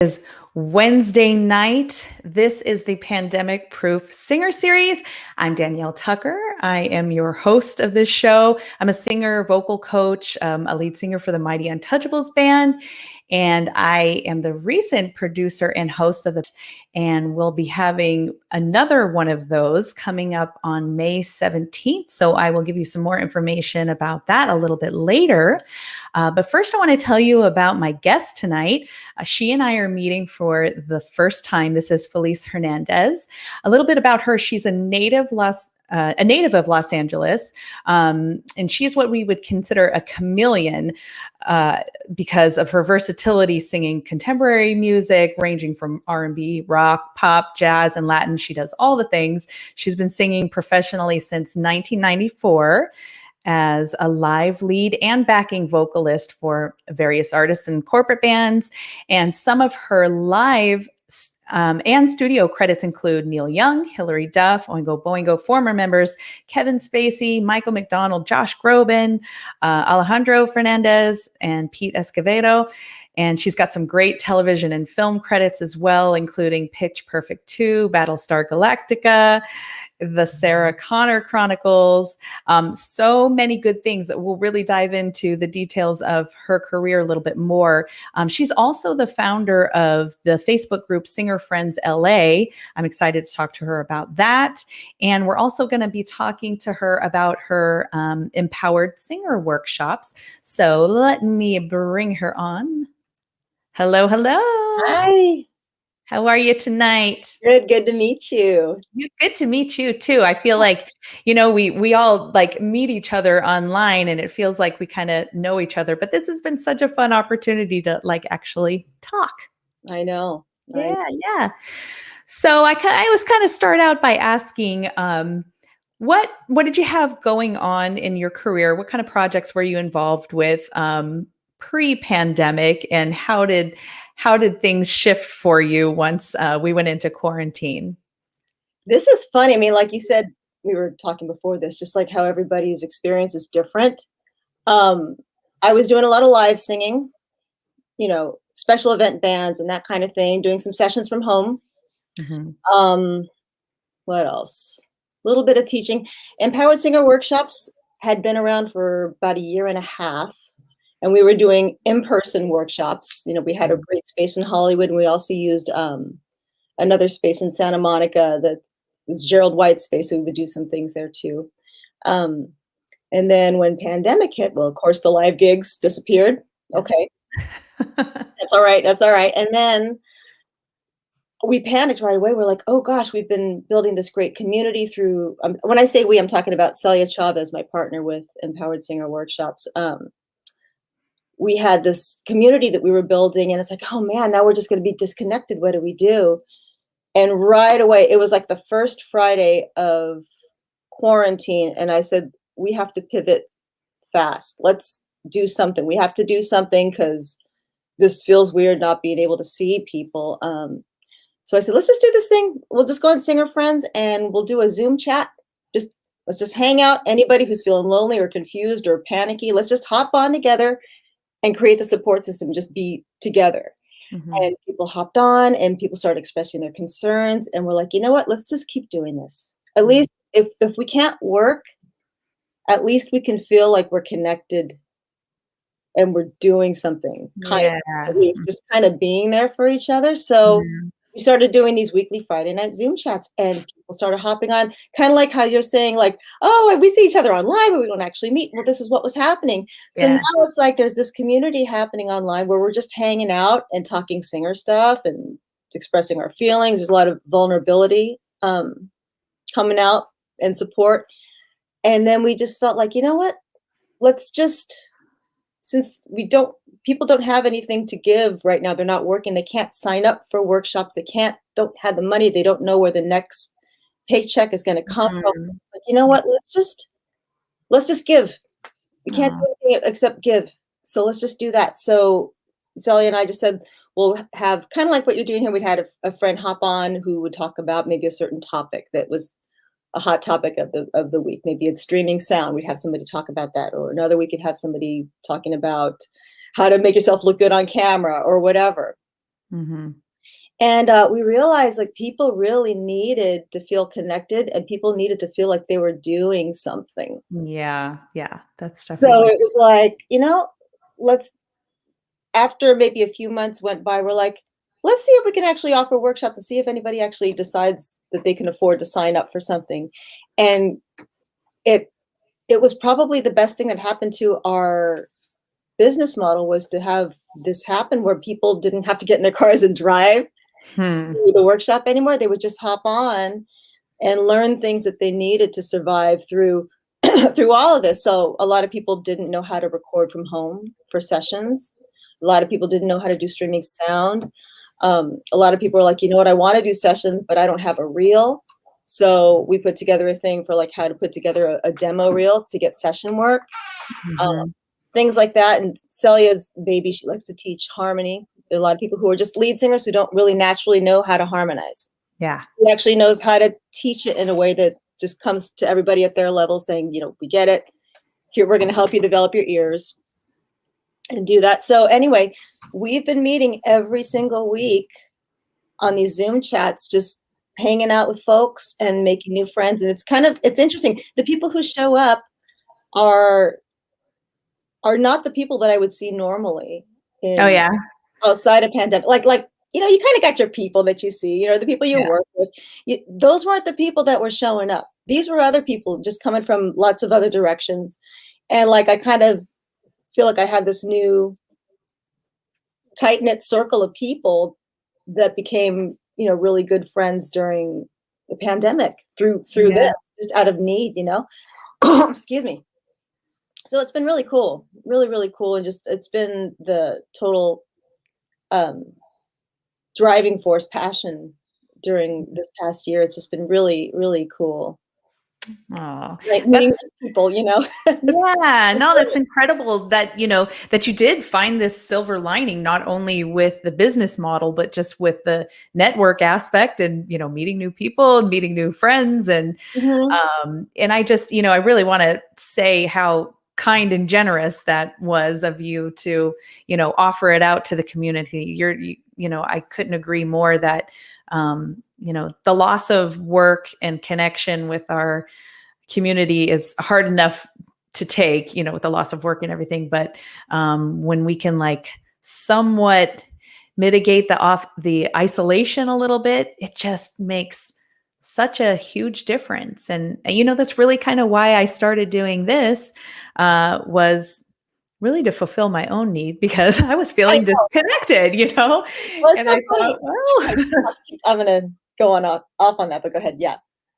Is Wednesday night. This is the Pandemic Proof Singer Series. I'm Danielle Tucker. I am your host of this show. I'm a singer, vocal coach, a lead singer for the Mighty Untouchables band, and I am the recent producer and host of the. And we'll be having another one of those coming up on May 17th. So I will give you some more information about that a little bit later. But first, I want to tell you about my guest tonight. She and I are meeting for the first time. This is Felice Hernandez. A little bit about her. She's a native of Los Angeles, and she's what we would consider a chameleon because of her versatility singing contemporary music, ranging from R&B, rock, pop, jazz, and Latin. She does all the things. She's been singing professionally since 1994. As a live lead and backing vocalist for various artists and corporate bands. And some of her live and studio credits include Neil Young, Hilary Duff, Oingo Boingo former members, Kevin Spacey, Michael McDonald, Josh Groban, Alejandro Fernandez, and Pete Escovedo. And she's got some great television and film credits as well, including Pitch Perfect 2, Battlestar Galactica, the Sarah Connor Chronicles, so many good things that we'll really dive into the details of her career a little bit more. She's also the founder of the Facebook group Singer Friends LA. I'm excited to talk to her about that. And we're also going to be talking to her about her empowered singer workshops. So let me bring her on. Hello, hello. Hi. How are you tonight? Good to meet you. Good to meet you too. I feel like, we all like meet each other online and it feels like we kind of know each other, but this has been such a fun opportunity to like actually talk. I know. Yeah. So I was kind of start out by asking, what did you have going on in your career? What kind of projects were you involved with pre-pandemic, and how did things shift for you once we went into quarantine? This is funny. I mean, like you said, we were talking before this, just like how everybody's experience is different. I was doing a lot of live singing, special event bands and that kind of thing, doing some sessions from home. Mm-hmm. What else? A little bit of teaching. Empowered Singer Workshops had been around for about a year and a half. And we were doing in-person workshops. We had a great space in Hollywood, and we also used another space in Santa Monica that was Gerald White's space, so we would do some things there too. And then when pandemic hit, well, of course, the live gigs disappeared. Okay. That's all right. And then we panicked right away. We're like, oh gosh, we've been building this great community through, when I say we, I'm talking about Celia, Chavez, my partner with Empowered Singer Workshops. We had this community that we were building, and it's like, oh man, now we're just going to be disconnected. What do we do? And right away, it was like the first Friday of quarantine. And I said, we have to pivot fast. Let's do something. We have to do something because this feels weird not being able to see people. So I said, let's just do this thing. We'll just go on Singer Friends and we'll do a Zoom chat. Let's just hang out. Anybody who's feeling lonely or confused or panicky, let's just hop on together and create the support system, just be together. Mm-hmm. And people hopped on and people started expressing their concerns. And we're like, you know what, let's just keep doing this. At least if we can't work, at least we can feel like we're connected and we're doing something, at least just kind of being there for each other. So we started doing these weekly Friday night Zoom chats, and people started hopping on, kind of like how you're saying, like, oh, we see each other online, but we don't actually meet. Well, this is what was happening. So now it's like there's this community happening online where we're just hanging out and talking singer stuff and expressing our feelings. There's a lot of vulnerability coming out and support. And then we just felt like, you know what, let's just, since people don't have anything to give right now, they're not working, they can't sign up for workshops, don't have the money, they don't know where the next paycheck is going to come from. Like, you know what, let's just give. We can't do anything except give. So let's just do that. So Celia and I just said, we'll have kind of like what you're doing here. We'd had a friend hop on who would talk about maybe a certain topic that was a hot topic of the week. Maybe it's streaming sound. We'd have somebody talk about that, or another week could have somebody talking about how to make yourself look good on camera or whatever. Mm-hmm. And we realized like people really needed to feel connected and people needed to feel like they were doing something. Yeah. Yeah. That's So definitely. it was like, let's, after maybe a few months went by, we're like, let's see if we can actually offer workshops and see if anybody actually decides that they can afford to sign up for something. And it it was probably the best thing that happened to our business model was to have this happen where people didn't have to get in their cars and drive Hmm. to the workshop anymore. They would just hop on and learn things that they needed to survive through through all of this. So a lot of people didn't know how to record from home for sessions. A lot of people didn't know how to do streaming sound. A lot of people were like, you know what, I want to do sessions, but I don't have a reel. So we put together a thing for like how to put together a demo reels to get session work, um, Mm-hmm. things like that. And Celia's baby, she likes to teach harmony. There are a lot of people who are just lead singers who don't really naturally know how to harmonize. Yeah. He actually knows how to teach it in a way that just comes to everybody at their level saying, we get it. Here, we're going to help you develop your ears and do that. So anyway, we've been meeting every single week on these Zoom chats, just hanging out with folks and making new friends. And it's interesting. The people who show up are not the people that I would see normally Oh, in yeah. outside of pandemic. Like you kind of got your people that you see, the people you Yeah. work with. Those weren't the people that were showing up. These were other people just coming from lots of other directions. And like I kind of feel like I have this new tight-knit circle of people that became, really good friends during the pandemic through Yeah. this, just out of need. Excuse me. So it's been really cool, really, really cool. And just, it's been the total um, driving force, passion during this past year. It's just been really, really cool. Oh, Like meeting that's these people. yeah, no, that's incredible that, that you did find this silver lining, not only with the business model, but just with the network aspect and, meeting new people and meeting new friends. Mhm. And I just, I really want to say how kind and generous that was of you to, offer it out to the community. I couldn't agree more that, the loss of work and connection with our community is hard enough to take, with the loss of work and everything. But when we can like somewhat mitigate the isolation a little bit, it just makes such a huge difference. And that's really kind of why I started doing this, was really to fulfill my own need because I was I feeling know. disconnected. Well, it's And so I funny. thought, well, I'm gonna go off on that, but go ahead. Yeah.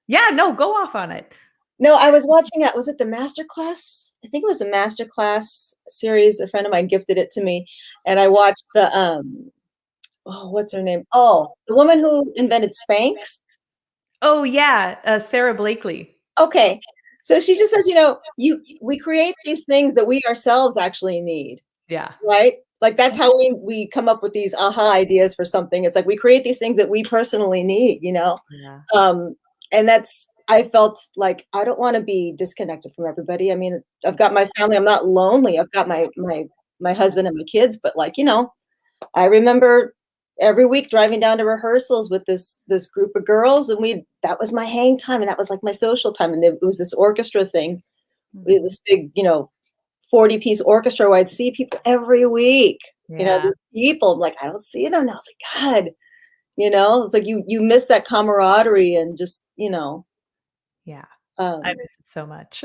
yeah, no, go off on it. No, I was watching it. Was it the masterclass? I think it was a masterclass series. A friend of mine gifted it to me, and I watched the oh, what's her name? Oh, the woman who invented Spanx. Oh yeah, Sarah Blakely. Okay. So she just says, we create these things that we ourselves actually need, Yeah. right? Like that's how we come up with these aha ideas for something. It's like we create these things that we personally need. Yeah. Um, and I felt like I don't want to be disconnected from everybody. I mean, I've got my family. I'm not lonely. I've got my husband and my kids, but I remember every week driving down to rehearsals with this group of girls, and that was my hang time, and that was like my social time. And it was this orchestra thing. We had this big, 40-piece orchestra where I'd see people every week. Yeah. These people, I'm like, I don't see them now. It's like, God, it's like you miss that camaraderie and just, Yeah. I um, miss it so much.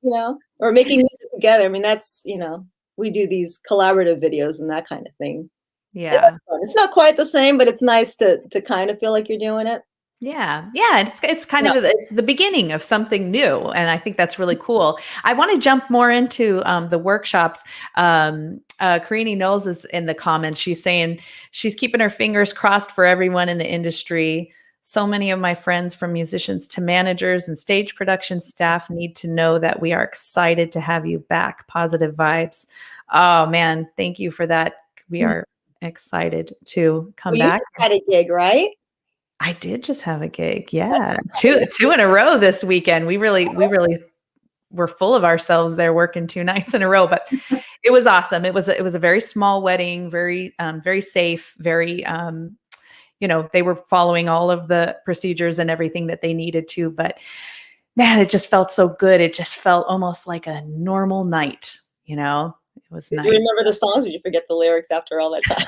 yeah, or making music together. I mean, that's, we do these collaborative videos and that kind of thing. Yeah, Yeah. it's not quite the same, but it's nice to kind of feel like you're doing it. Yeah. Yeah. It's kind Yeah. of it's the beginning of something new. And I think that's really cool. I want to jump more into the workshops. Karini Knowles is in the comments. She's saying she's keeping her fingers crossed for everyone in the industry. So many of my friends, from musicians to managers and stage production staff, need to know that we are excited to have you back. Positive vibes. Oh man, thank you for that. We are excited to come Well, you back. just had a gig, right? I did just have a gig. Yeah. Two in a row this weekend. We really were full of ourselves there working 2 nights in a row, but it was awesome. It was a very small wedding, very safe, very, they were following all of the procedures and everything that they needed to, but man, it just felt so good. It just felt almost like a normal night, It was Did nice. you remember the songs, or did you forget the lyrics after all that time?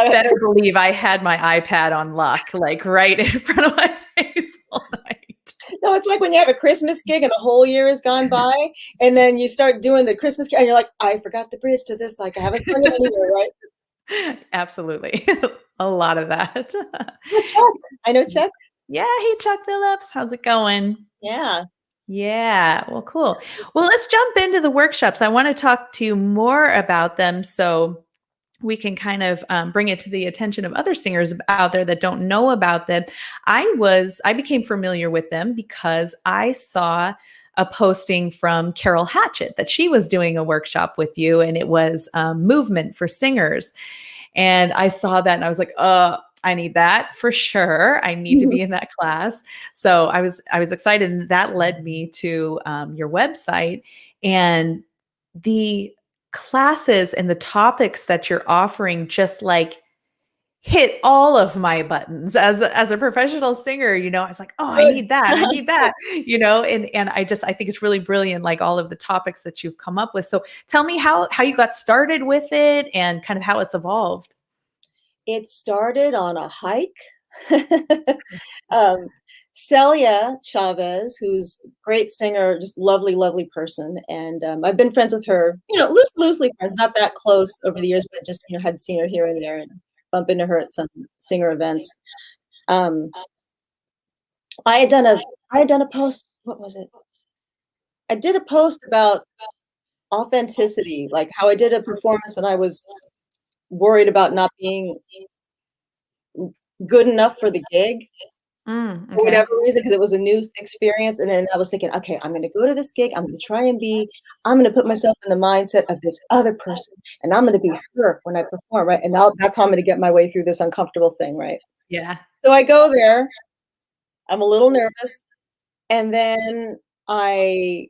Oh, you better believe I had my iPad on lock, like right in front of my face all night. No, it's like when you have a Christmas gig and a whole year has gone by, and then you start doing the Christmas gig, and you're like, I forgot the bridge to this. Like, I haven't sung it in a year, right? Absolutely. A lot of that. Oh, Chuck. I know Chuck. Yeah. Hey, Chuck Phillips. How's it going? Yeah. Yeah. Well, cool. Well, let's jump into the workshops. I want to talk to you more about them so we can kind of bring it to the attention of other singers out there that don't know about them. I became familiar with them because I saw a posting from Carol Hatchett that she was doing a workshop with you, and it was movement for singers. And I saw that and I was like, I need that for sure. I need to be in that class. So I was excited, and that led me to your website, and the classes and the topics that you're offering just like hit all of my buttons as a professional singer. I was like, oh, I need that. I need that, and I think it's really brilliant, like all of the topics that you've come up with. So tell me how you got started with it and kind of how it's evolved. It started on a hike. um, Celia Chavez, who's a great singer, just lovely, lovely person. And I've been friends with her, loosely friends, not that close over the years, but just, had seen her here and there and bump into her at some singer events. I had done a post. What was it? I did a post about authenticity, like how I did a performance and I was worried about not being good enough for the gig. Okay. For whatever reason, because it was a new experience. And then I was thinking, okay, I'm going to go to this gig. I'm going to try and I'm going to put myself in the mindset of this other person, and I'm going to be her when I perform, right? And that's how I'm going to get my way through this uncomfortable thing, right? Yeah. So I go there. I'm a little nervous. And then I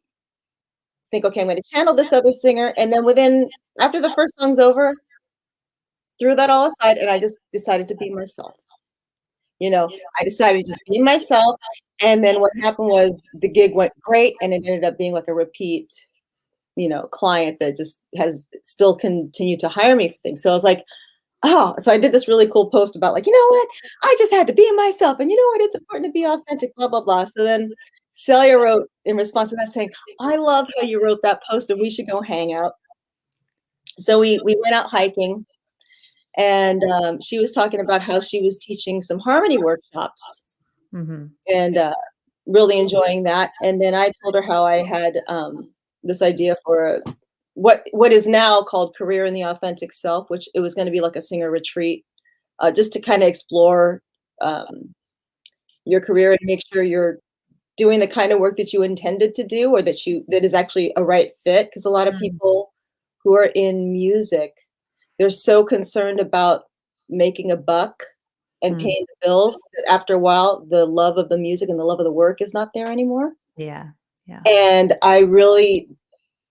think, okay, I'm going to channel this other singer. And then after the first song's over, threw that all aside, and I just decided to be myself. I decided to just be myself. And then what happened was the gig went great, and it ended up being like a repeat, client that just has still continued to hire me for things. So I was like, oh, so I did this really cool post about like, you know what? I just had to be myself. And you know what? It's important to be authentic, blah, blah, blah. So then Celia wrote in response to that saying, I love how you wrote that post and we should go hang out. So we went out hiking. And she was talking about how she was teaching some harmony workshops and really enjoying that. And then I told her how I had this idea for what is now called Career in the Authentic Self, which it was going to be like a singer retreat, just to kind of explore your career and make sure you're doing the kind of work that you intended to do, or that is actually a right fit. Because a lot of people who are in music, they're so concerned about making a buck and paying the bills that after a while, the love of the music and the love of the work is not there anymore. Yeah. Yeah. And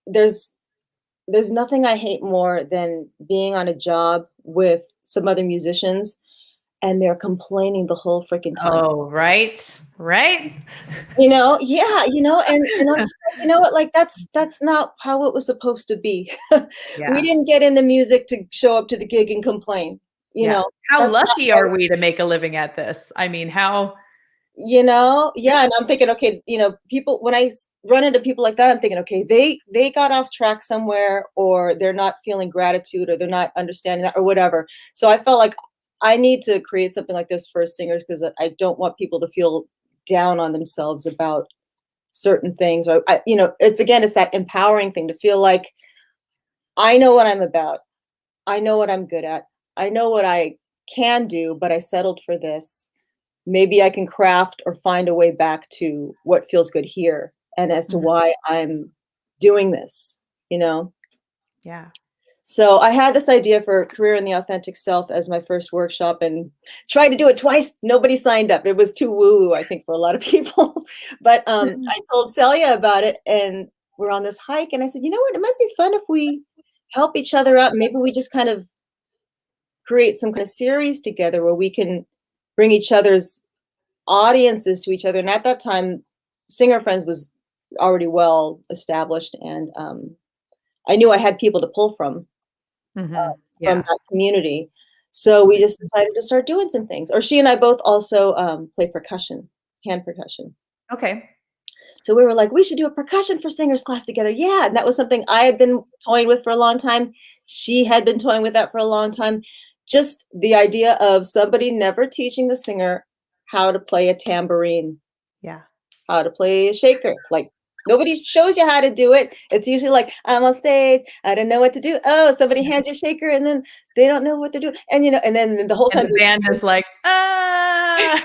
there's nothing I hate more than being on a job with some other musicians and they're complaining the whole freaking time. Oh, right. Right. Yeah, and I'm just like, you know what, like that's not how it was supposed to be. Yeah. We didn't get into music to show up to the gig and complain. How lucky are we to make a living at this? I mean, how yeah. And I'm thinking, okay, people, when I run into people like that, I'm thinking, okay, they got off track somewhere, or they're not feeling gratitude, or they're not understanding that, or whatever. So I felt like I need to create something like this for singers, because I don't want people to feel down on themselves about certain things. Or it's that empowering thing to feel like I know what I'm about. I know what I'm good at. I know what I can do, but I settled for this. Maybe I can craft or find a way back to what feels good here, and as to why I'm doing this, Yeah. So I had this idea for Career in the Authentic Self as my first workshop and tried to do it twice. Nobody signed up. It was too woo-woo, I think, for a lot of people. But I told Celia about it, and we're on this hike, and I said, you know what? It might be fun if we help each other out. Maybe we just kind of create some kind of series together where we can bring each other's audiences to each other. And at that time, Singer Friends was already well established, and I knew I had people to pull from Yeah. that community. So we just decided to start doing some things. Or she and I both also play percussion, hand percussion. Okay. So we were like, we should do a percussion for singers class together. Yeah. And that was something I had been toying with for a long time. She had been toying with that for a long time. Just the idea of somebody never teaching the singer how to play a tambourine, Yeah. how to play a shaker. Like, nobody shows you how to do it. It's usually like, I'm on stage, I don't know what to do. Oh, somebody hands you a shaker, and then they don't know what to do. And and then the whole And time the band is like, ah,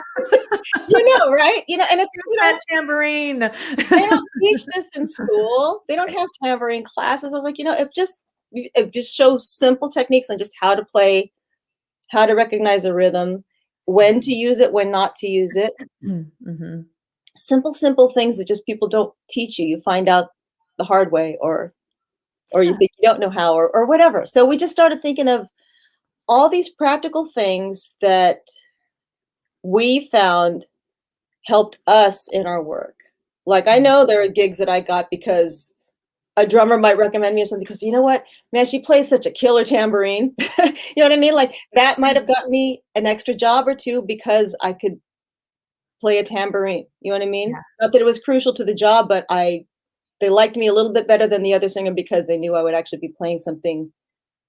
right? And it's, that tambourine. they don't teach this in school. They don't have tambourine classes. I was like, it just shows simple techniques on just how to play, how to recognize a rhythm, when to use it, when not to use it. Mm-hmm. Simple things that just people don't teach you. You find out the hard way, or you Yeah. think you don't know how, or whatever. So we just started thinking of all these practical things that we found helped us in our work. Like, I know there are gigs that I got because a drummer might recommend me or something, because you know what, man, she plays such a killer tambourine. You know what I mean? Like, that might have gotten me an extra job or two because I could play a tambourine. You know what I mean? Yeah. Not that it was crucial to the job, but they liked me a little bit better than the other singer because they knew I would actually be playing something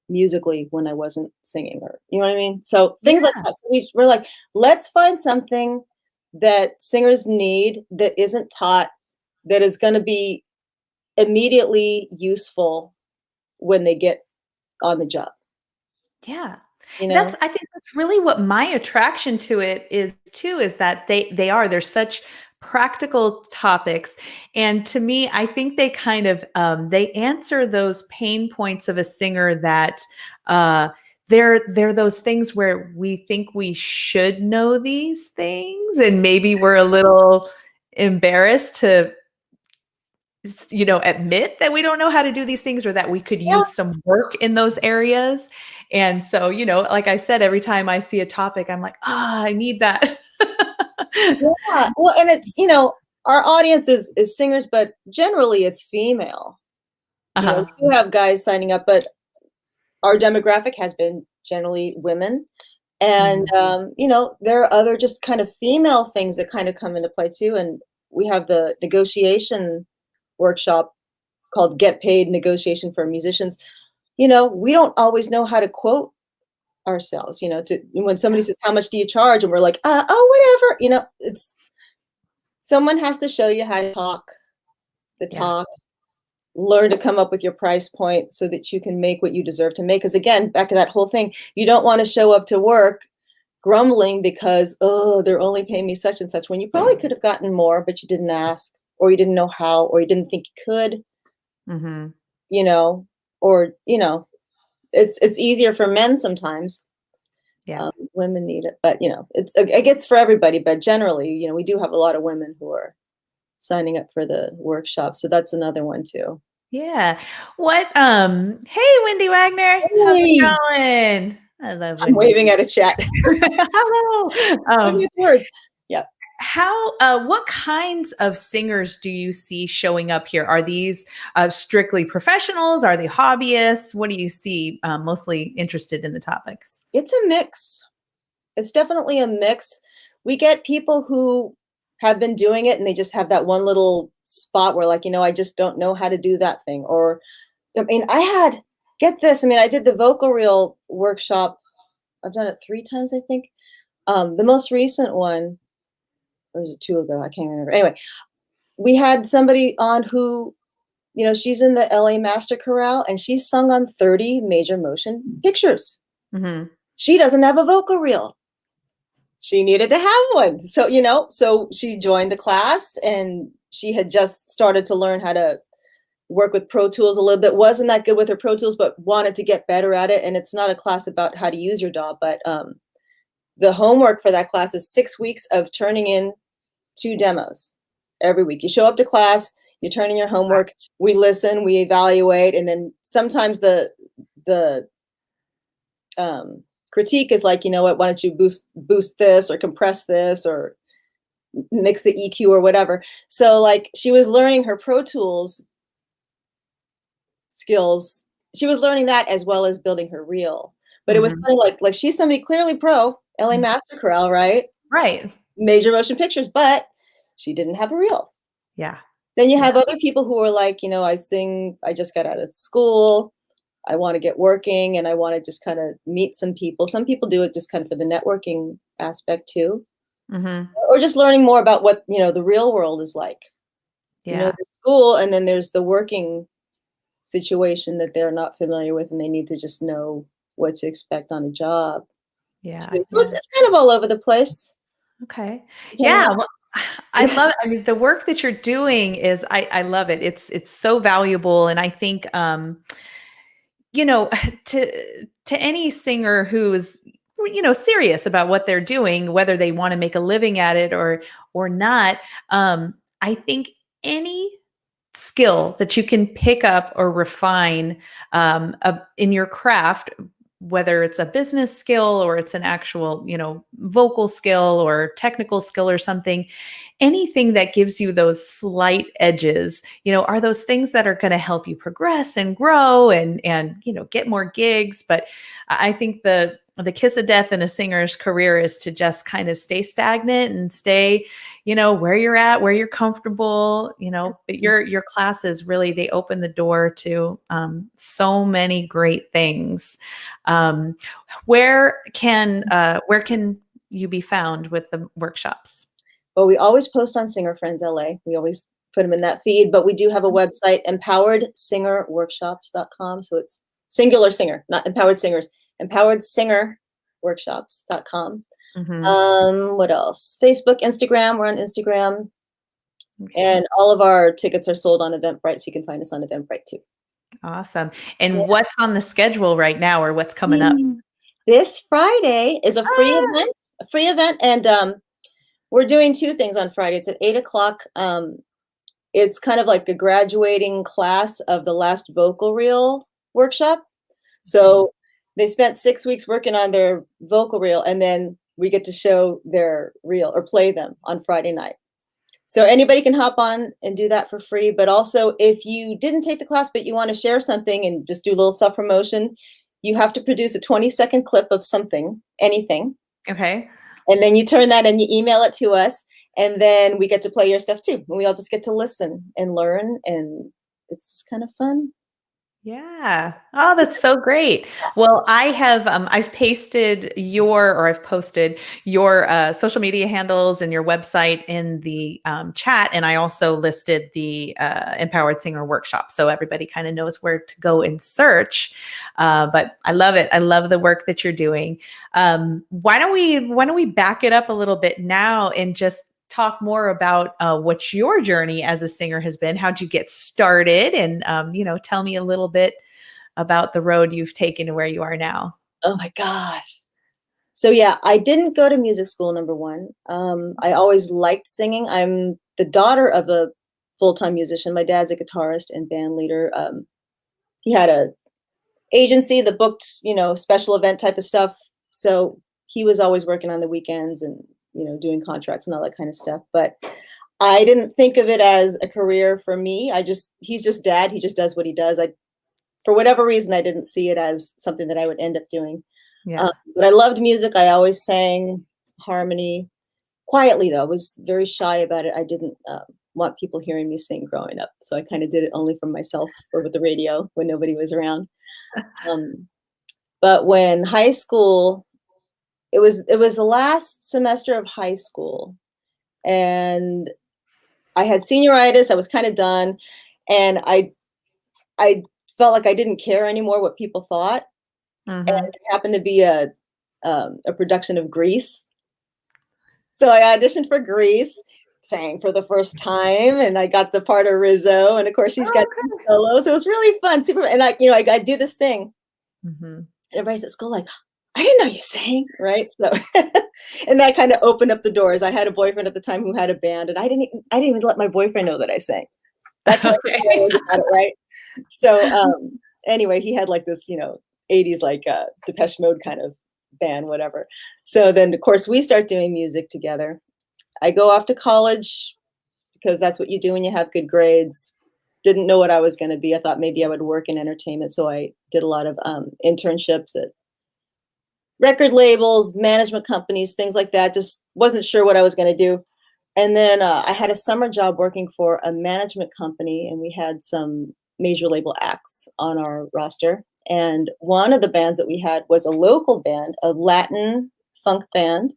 musically when I wasn't singing, or you know what I mean? So things like Yeah. that. So we're like, let's find something that singers need that isn't taught, that is going to be immediately useful when they get on the job. Yeah. You know? I think that's really what my attraction to it is too, is that they're such practical topics. And to me, I think they kind of they answer those pain points of a singer that they're those things where we think we should know these things, and maybe we're a little embarrassed to admit that we don't know how to do these things, or that we could Yeah, use some work in those areas. And so, like I said, every time I see a topic, I'm like, I need that. yeah. Well, and it's, our audience is singers, but generally it's female. Uh-huh. We do have guys signing up, but our demographic has been generally women. And, Mhm. there are other just kind of female things that kind of come into play too. And we have the negotiation workshop called Get Paid Negotiation for Musicians. We don't always know how to quote ourselves, when somebody says, how much do you charge? And we're like, oh, whatever, it's, someone has to show you how to talk the Yeah. talk, learn to come up with your price point so that you can make what you deserve to make. Because again, back to that whole thing, you don't want to show up to work grumbling because, oh, they're only paying me such and such, when you probably could have gotten more, but you didn't ask, or you didn't know how, or you didn't think you could, Mhm. you know, or, it's easier for men sometimes. Yeah. Women need it, but it gets for everybody. But generally, we do have a lot of women who are signing up for the workshop, so that's another one too. Yeah. Hey, Wendy Wagner. How's it Hey, going? I love I'm Wendy. waving at a chat. Hello. Waving at words. Yeah. What kinds of singers do you see showing up here? Are these strictly professionals? Are they hobbyists? What do you see mostly interested in the topics? It's a mix. It's definitely a mix. We get people who have been doing it and they just have that one little spot where, like, I just don't know how to do that thing. Or, I mean, get this, I mean, I did the vocal reel workshop. I've done it 3 times, I think. The most recent one, or was it 2 ago? I can't remember. Anyway, we had somebody on who, she's in the LA Master Chorale and she's sung on 30 major motion pictures. Hmm. She doesn't have a vocal reel. She needed to have one. So, so she joined the class and she had just started to learn how to work with Pro Tools a little bit. Wasn't that good with her Pro Tools, but wanted to get better at it. And it's not a class about how to use your DAW, but the homework for that class is 6 weeks of turning in 2 demos every week. You show up to class, you turn in your homework, we listen, we evaluate, and then sometimes the critique is like, you know what, why don't you boost this or compress this or mix the EQ or whatever. So like she was learning her Pro Tools skills. She was learning that as well as building her reel. But it was funny, like she's somebody clearly pro, LA Master Chorale, right? Right. Major motion pictures, but she didn't have a reel. Yeah. Then you have other people who are like, you know, I just got out of school. I want to get working and I want to just kind of meet some people. Some people do it just kind of for the networking aspect too. Or just learning more about what, you know, the real world is like. Yeah. You know, there's school and then there's the working situation that they're not familiar with and they need to just know what to expect on a job. Yeah. So it's kind of all over the place. Okay. Yeah. Well, I mean, the work that you're doing is, I love it. It's so valuable. And I think, you know, to any singer who's, you know, serious about what they're doing, whether they want to make a living at it or not, I think any skill that you can pick up or refine in your craft, whether it's a business skill or it's an actual, you know, vocal skill or technical skill or something, anything that gives you those slight edges, you know, are those things that are going to help you progress and grow and, you know, get more gigs. But I think the kiss of death in a singer's career is to just kind of stay stagnant and stay, you know, where you're at, where you're comfortable, you know. But your classes really, they open the door to so many great things. Where can you be found with the workshops? Well, we always post on Singer Friends LA. We always put them in that feed, but we do have a website, empoweredsingerworkshops.com. So it's singular singer, not empowered singers, empoweredsingerworkshops.com. What else? Facebook, Instagram. We're on Instagram. Okay. And all of our tickets are sold on Eventbrite, so you can find us on Eventbrite too. Awesome. And what's on the schedule right now, or what's coming up? This Friday is a free event, and we're doing 2 things on Friday. It's at 8:00. It's kind of like the graduating class of the last vocal reel workshop. So they spent 6 weeks working on their vocal reel, and then we get to show their reel or play them on Friday night. So anybody can hop on and do that for free. But also, if you didn't take the class, but you want to share something and just do a little self-promotion, you have to produce a 20-second clip of something, anything. Okay. And then you turn that and you email it to us. And then we get to play your stuff too. And we all just get to listen and learn. And it's just kind of fun. Yeah. Oh, that's so great. Well, I've posted your social media handles and your website in the chat. And I also listed the Empowered Singer Workshop. So everybody kind of knows where to go and search. But I love it. I love the work that you're doing. Why don't we back it up a little bit now and just talk more about what your journey as a singer has been. How'd you get started? And, you know, tell me a little bit about the road you've taken to where you are now. Oh my gosh. So yeah, I didn't go to music school, number one. I always liked singing. I'm the daughter of a full-time musician. My dad's a guitarist and band leader. He had a agency that booked, you know, special event type of stuff. So he was always working on the weekends and, you know, doing contracts and all that kind of stuff. But I didn't think of it as a career for me. He's just dad. He just does what he does. For whatever reason, I didn't see it as something that I would end up doing. Yeah. But I loved music. I always sang harmony quietly, though. I was very shy about it. I didn't want people hearing me sing growing up. So I kind of did it only for myself or with the radio when nobody was around. But when high school, it was the last semester of high school, and I had senioritis. I was kind of done, and I felt like I didn't care anymore what people thought. And it happened to be a production of Grease, so I auditioned for Grease. sang for the first time, and I got the part of Rizzo, and of course she's got Oh, some solos. It was really fun, super. And I do this thing, okay. Hmm. and everybody's at school like, I didn't know you sang, right? So, and that kind of opened up the doors. I had a boyfriend at the time who had a band, and I didn't even let my boyfriend know that I sang. That's how Okay. I was about it, right? So, anyway, he had like this, 80s like Depeche Mode kind of band, whatever. So then, of course, we start doing music together. I go off to college because that's what you do when you have good grades. Didn't know what I was going to be. I thought maybe I would work in entertainment, so I did a lot of internships at record labels, management companies, things like that. Just wasn't sure what I was going to do. And then I had a summer job working for a management company, and we had some major label acts on our roster. And one of the bands that we had was a local band, a Latin funk band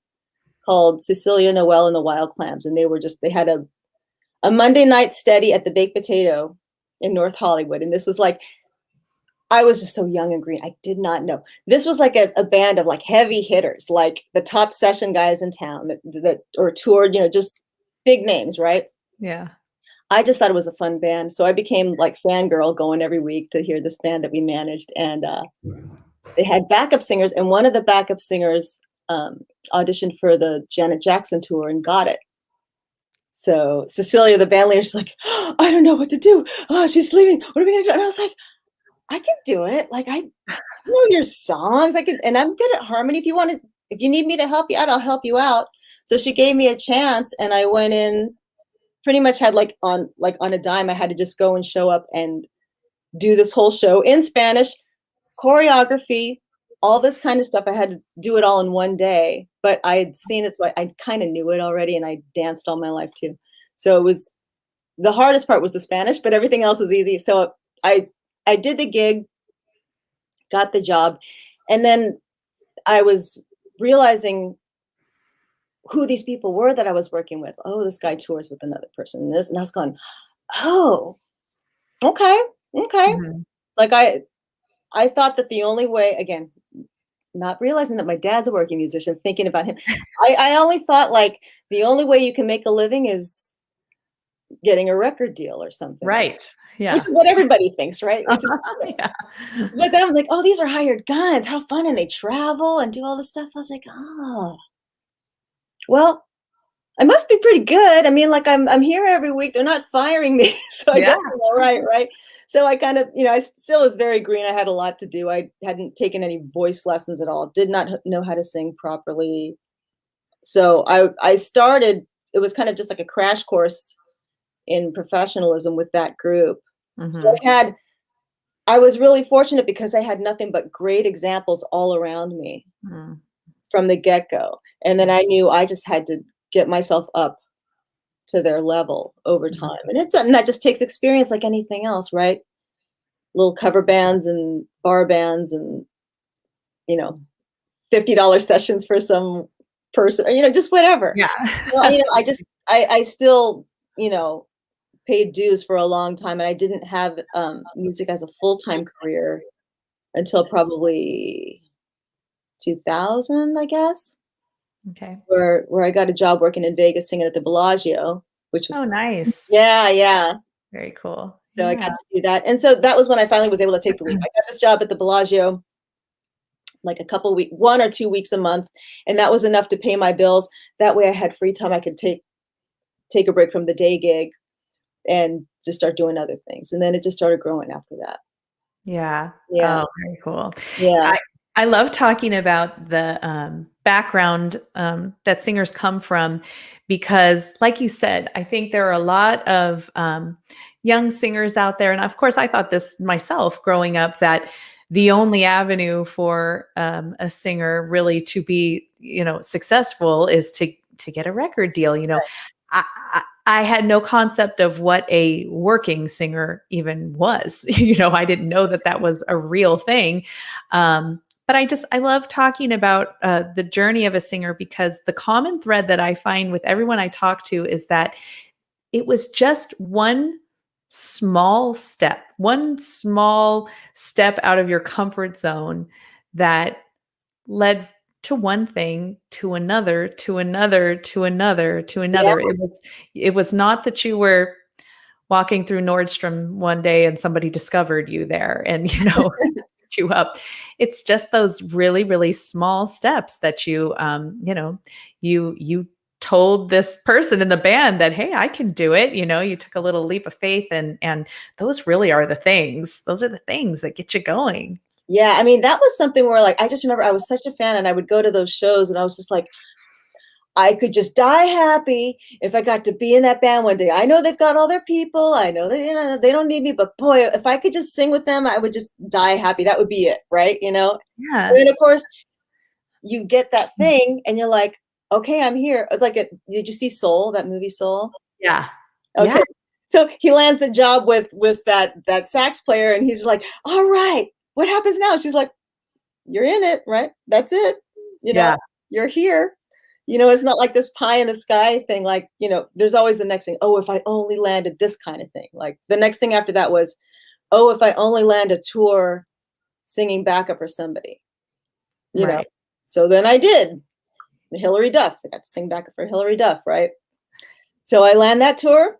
called Celia, Noel, and the Wild Clams. And they had a Monday night steady at the Baked Potato in North Hollywood. And this was like, I was just so young and green. I did not know. This was like a band of like heavy hitters, like the top session guys in town that or toured, just big names, right? Yeah. I just thought it was a fun band. So I became like fangirl going every week to hear this band that we managed. And they had backup singers, and one of the backup singers auditioned for the Janet Jackson tour and got it. So Cecilia, the band leader, is like, oh, I don't know what to do. Oh, she's leaving. What are we gonna do? And I was like, I can do it. Like I know your songs. I can, and I'm good at harmony. If you need me to help you out, I'll help you out. So she gave me a chance, and I went in. Pretty much had on a dime. I had to just go and show up and do this whole show in Spanish, choreography, all this kind of stuff. I had to do it all in one day, but I had seen it, so I kind of knew it already, and I danced all my life too. So it was the hardest part was the Spanish, but everything else was easy. So I did the gig, got the job, and then I was realizing who these people were that I was working with. Oh, this guy tours with another person, and I was going, oh, okay, okay. Mhm. Like I thought that the only way, again, not realizing that my dad's a working musician, thinking about him, I only thought like the only way you can make a living is getting a record deal or something, Right. which Yeah. is what everybody thinks, right? Which is, Yeah. but then I'm like, oh, these are hired guns. How fun. And they travel and do all this stuff. I was like, oh, well, I must be pretty good. I mean, like I'm here every week. They're not firing me, so I Yeah. guess I'm all right, right? So I kind of, I still was very green. I had a lot to do. I hadn't taken any voice lessons at all. Did not know how to sing properly. So I started. It was kind of just like a crash course in professionalism with that group. So Mhm. I was really fortunate because I had nothing but great examples all around me Mm. from the get-go. And then I knew I just had to get myself up to their level over Mhm. time. And that just takes experience like anything else, right? Little cover bands and bar bands and, you know, $50 sessions for some person, or, just whatever. Yeah. I Absolutely. just I still, you know, paid dues for a long time, and I didn't have music as a full-time career until probably 2000, I guess, Okay. where I got a job working in Vegas singing at the Bellagio, which Oh, was nice. yeah, yeah. Very cool. So I Yeah. got to do that. And so that was when I finally was able to take the leap. I got this job at the Bellagio like a couple weeks, 1 or 2 weeks a month, and that was enough to pay my bills. That way I had free time. I could take a break from the day gig and just start doing other things. And then it just started growing after that. Yeah. Yeah. Oh, very cool. Yeah. I love talking about the background that singers come from because, like you said, I think there are a lot of young singers out there. And of course, I thought this myself growing up that the only avenue for a singer really to be, successful is to get a record deal. I, I had no concept of what a working singer even was. I didn't know that that was a real thing. But I love talking about the journey of a singer because the common thread that I find with everyone I talk to is that it was just one small step out of your comfort zone that led to one thing, to another, to another, to another, to Yeah. another. It was not that you were walking through Nordstrom one day and somebody discovered you there and, picked you up. It's just those really, really small steps that you told this person in the band that, hey, I can do it. You took a little leap of faith, and those really are the things. Those are the things that get you going. Yeah. I mean, that was something where like, I just remember I was such a fan and I would go to those shows and I was just like, I could just die happy if I got to be in that band one day. I know they've got all their people. I know that, they don't need me, but boy, if I could just sing with them, I would just die happy. That would be it. Right. And Yeah. then of course you get that thing and you're like, okay, I'm here. It's like, did you see Soul, that movie Soul? Yeah. Okay. Yeah. So he lands the job with that sax player and he's like, all right, what happens now? She's like, you're in it, right? That's it. Yeah. You're here. It's not like this pie in the sky thing. Like, there's always the next thing. Oh, if I only landed this kind of thing. Like the next thing after that was, oh, if I only land a tour singing backup for somebody, Right. So then I did. Hillary Duff. I got to sing backup for Hillary Duff, right? So I land that tour,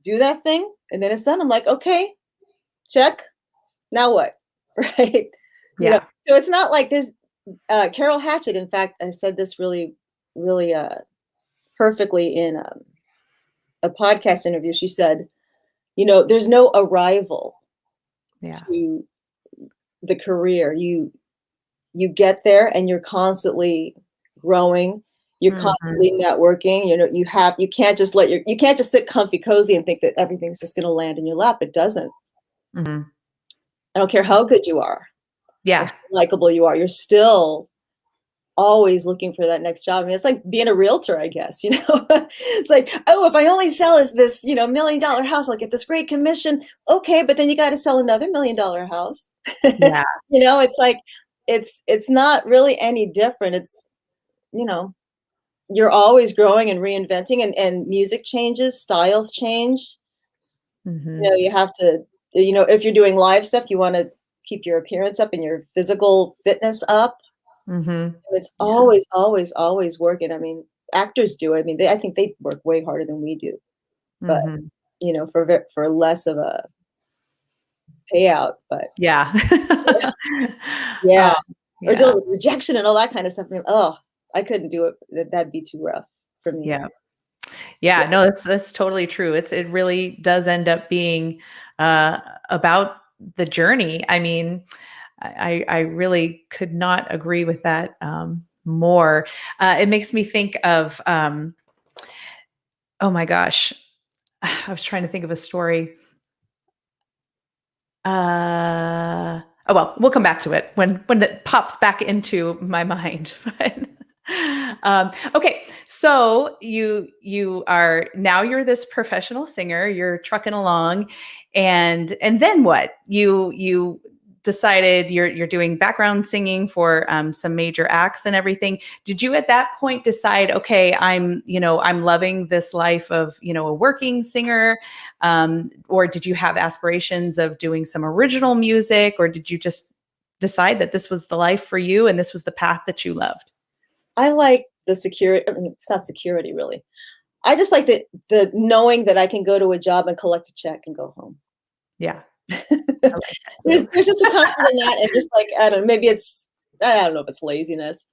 do that thing, and then it's done. I'm like, okay, check. Now what? Right? Yeah. So it's not like there's Carol Hatchett, in fact, I said this really, really perfectly in a podcast interview. She said, there's no arrival Yeah. to the career. You get there and you're constantly growing. You're constantly networking. You can't just you can't just sit comfy cozy and think that everything's just going to land in your lap. It doesn't. Mhm. I don't care how good you are, Yeah. how likable you are. You're still always looking for that next job. I mean, it's like being a realtor, I guess, it's like, oh, if I only sell this, $1 million house, I'll get this great commission. Okay. But then you got to sell another $1 million house. Yeah. It's like, it's not really any different. It's, you're always growing and reinventing and music changes, styles change. Mhm. You have to, if you're doing live stuff, you want to keep your appearance up and your physical fitness up. Mhm. It's Yeah. always, always, always working. I mean, actors do it. I mean, I think they work way harder than we do, but Mhm. for less of a payout. But Yeah. yeah, Oh, or yeah. dealing with rejection and all that kind of stuff. I mean, oh, I couldn't do it. That'd be too rough for me. Yeah. Yeah, no, that's totally true. It really does end up being about the journey. I mean, I really could not agree with that more. It makes me think of oh my gosh, I was trying to think of a story. Oh well, we'll come back to it when that pops back into my mind. Okay, so you are now you're this professional singer. You're trucking along, and then what? You decided you're doing background singing for some major acts and everything. Did you at that point decide, okay, I'm loving this life of a working singer, or did you have aspirations of doing some original music, or did you just decide that this was the life for you and this was the path that you loved? I like the security. I mean, it's not security really. I just like the knowing that I can go to a job and collect a check and go home. Yeah, I like that too. There's just a comfort in that, and just like I don't know, maybe I don't know if it's laziness.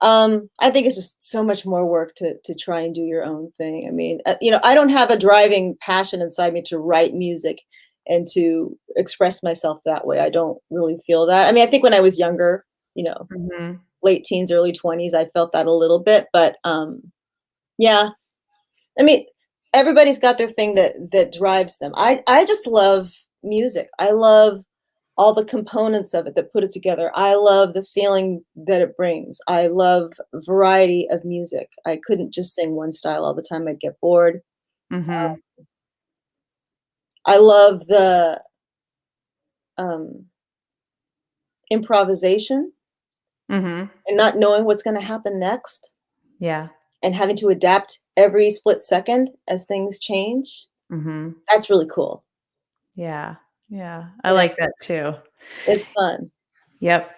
I think it's just so much more work to try and do your own thing. I mean, I don't have a driving passion inside me to write music and to express myself that way. I don't really feel that. I mean, I think when I was younger, Mhm. late teens, early 20s, I felt that a little bit, but yeah. I mean, everybody's got their thing that drives them. I just love music. I love all the components of it that put it together. I love the feeling that it brings. I love variety of music. I couldn't just sing one style all the time. I'd get bored. Mhm. I love the um, improvisation Mhm. and not knowing what's going to happen next Yeah. and having to adapt every split second as things change. Mhm. That's really cool. Yeah. Yeah. I Yeah, like that too. it's fun. Yep.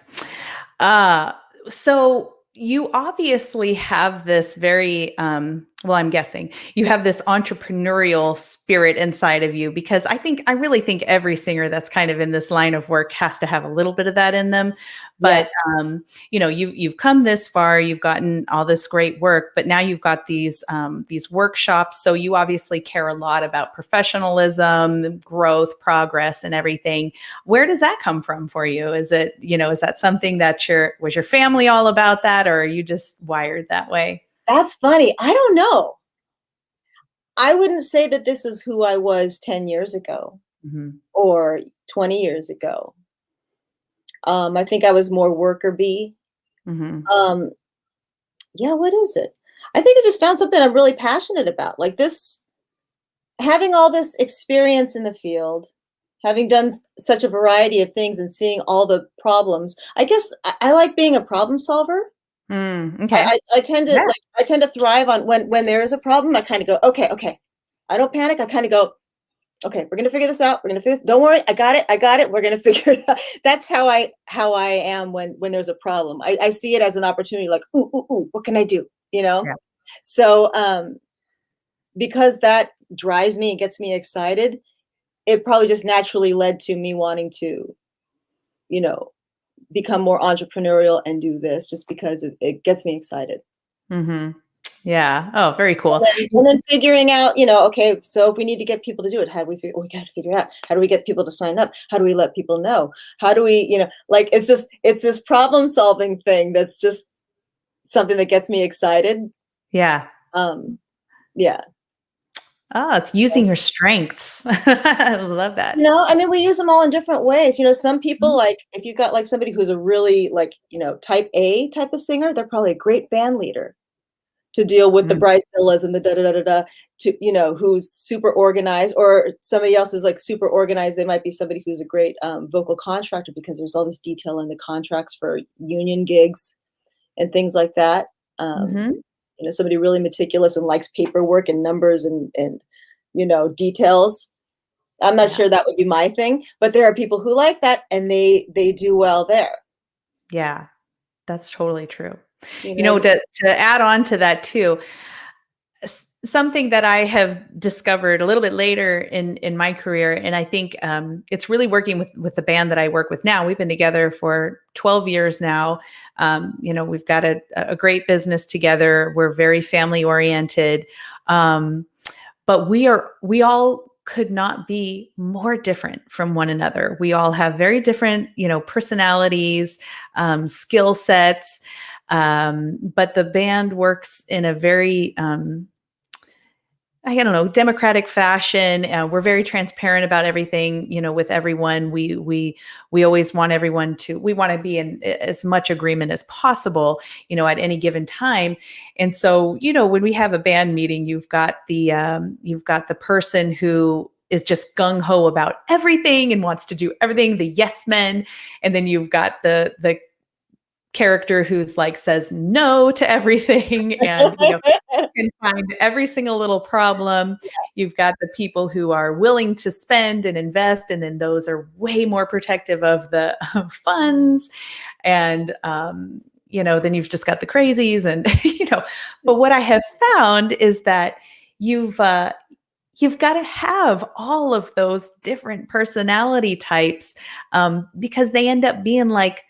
Uh, so you obviously have this very, well, I'm guessing you have this entrepreneurial spirit inside of you, because I really think every singer that's kind of in this line of work has to have a little bit of that in them. Yeah. But, you've come this far, you've gotten all this great work, but now you've got these workshops. So you obviously care a lot about professionalism, growth, progress, and everything. Where does that come from for you? Is it, is that something that was your family all about that, or are you just wired that way? That's funny. I don't know. I wouldn't say that this is who I was 10 years ago Hmm. or 20 years ago. I think I was more worker bee. Hmm. Um, yeah, what is it? I think I just found something I'm really passionate about. Like this, having all this experience in the field, having done such a variety of things and seeing all the problems. I guess I like being a problem solver. Okay. I tend to Yeah. I tend to thrive on when there is a problem. I kind of go, okay. I don't panic. I kind of go, okay, we're gonna figure this out. We're gonna figure this. Don't worry, I got it. I got it. We're gonna figure it out. That's how I am when there's a problem. I see it as an opportunity. Like, ooh, what can I do? You know. Yeah. So because that drives me and gets me excited, it probably just naturally led to me wanting to, you know, become more entrepreneurial and do this just because it gets me excited. Hmm. Yeah. Oh, very cool. And then figuring out, okay, so if we need to get people to do it, how do we we got to figure it out. How do we get people to sign up? How do we let people know? How do we, like it's this problem solving thing that's just something that gets me excited. Yeah. Um, yeah. Oh, it's using your strengths. I love that. I mean, we use them all in different ways. Some people, Mhm. like if you got like somebody who's a really like, type A type of singer, they're probably a great band leader to deal with the Mm. bridezillas and the da da da da da, to who's super organized, or somebody else is like super organized. They might be somebody who's a great vocal contractor, because there's all this detail in the contracts for union gigs and things like that. um, Mhm. Somebody really meticulous and likes paperwork and numbers and details. I'm not Yeah. sure that would be my thing, but there are people who like that, and they do well there. Yeah. That's totally true. you know To add on to that too, something that I have discovered a little bit later in my career, and I think it's really working with the band that I work with now. We've been together for 12 years now. We've got a great business together. We're very family oriented, but we all could not be more different from one another. We all have very different, personalities, skill sets. But the band works in a very, I don't know, democratic fashion. We're very transparent about everything, with everyone. We always want everyone we want to be in as much agreement as possible, at any given time. And so, when we have a band meeting, you've got the person who is just gung ho about everything and wants to do everything, the yes men, and then you've got the character who's like says no to everything and can find every single little problem. You've got the people who are willing to spend and invest, and then those are way more protective of the funds. And then you've just got the crazies, and But what I have found is that you've got to have all of those different personality types, because they end up being like